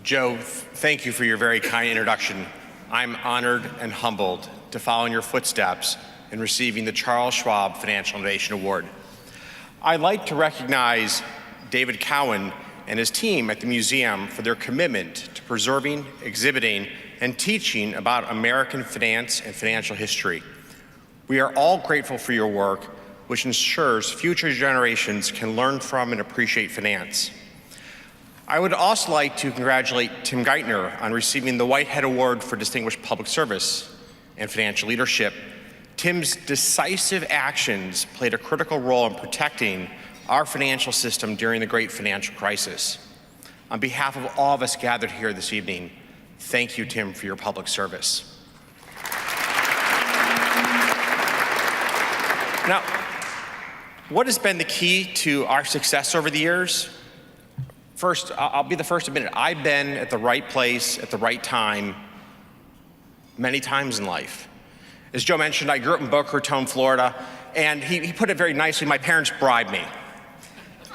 Joe, thank you for your very kind introduction. I'm honored and humbled to follow in your footsteps in receiving the Charles Schwab Financial Innovation Award. I'd like to recognize David Cowan and his team at the museum for their commitment to preserving, exhibiting, and teaching about American finance and financial history. We are all grateful for your work, which ensures future generations can learn from and appreciate finance. I would also like to congratulate Tim Geithner on receiving the Whitehead Award for Distinguished Public Service and Financial Leadership. Tim's decisive actions played a critical role in protecting our financial system during the great financial crisis. On behalf of all of us gathered here this evening, thank you, Tim, for your public service. Now, what has been the key to our success over the years? First, I'll be the first to admit it. I've been at the right place at the right time many times in life. As Joe mentioned, I grew up in Boca Raton, Florida, and he put it very nicely. My parents bribed me.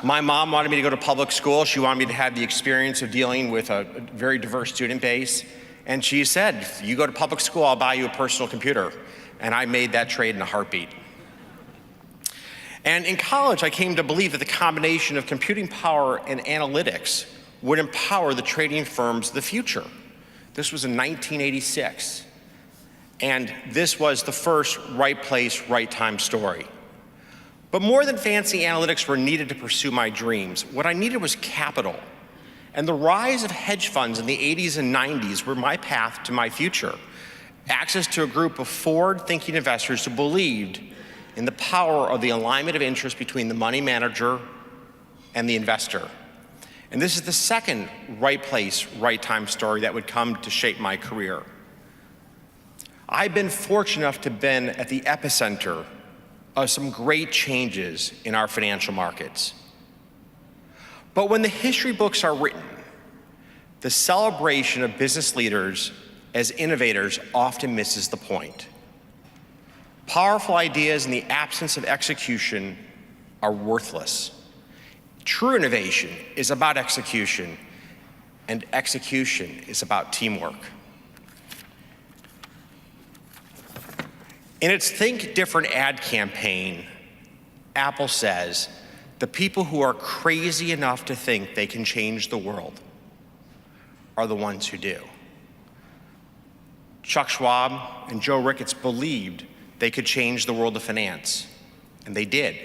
My mom wanted me to go to public school. She wanted me to have the experience of dealing with a very diverse student base. And she said, if you go to public school, I'll buy you a personal computer. And I made that trade in a heartbeat. And in college, I came to believe that the combination of computing power and analytics would empower the trading firms of the future. This was in 1986. And this was the first right place, right time story. But more than fancy analytics were needed to pursue my dreams. What I needed was capital. And the rise of hedge funds in the 80s and 90s were my path to my future. Access to a group of forward-thinking investors who believed in the power of the alignment of interest between the money manager and the investor. And this is the second right place, right time story that would come to shape my career. I've been fortunate enough to have been at the epicenter of some great changes in our financial markets. But when the history books are written, the celebration of business leaders as innovators often misses the point. Powerful ideas in the absence of execution are worthless. True innovation is about execution, and execution is about teamwork. In its Think Different ad campaign, Apple says, the people who are crazy enough to think they can change the world are the ones who do. Chuck Schwab and Joe Ricketts believed they could change the world of finance, and they did.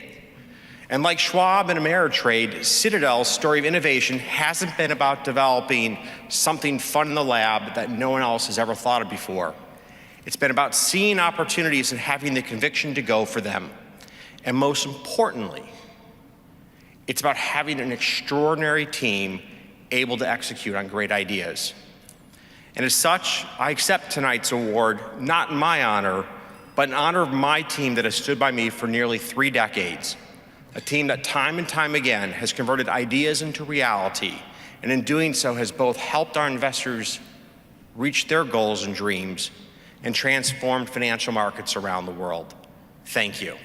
And like Schwab and Ameritrade, Citadel's story of innovation hasn't been about developing something fun in the lab that no one else has ever thought of before. It's been about seeing opportunities and having the conviction to go for them. And most importantly, it's about having an extraordinary team able to execute on great ideas. And as such, I accept tonight's award, not in my honor, but in honor of my team that has stood by me for nearly 3 decades. A team that time and time again has converted ideas into reality, and in doing so has both helped our investors reach their goals and dreams and transformed financial markets around the world. Thank you.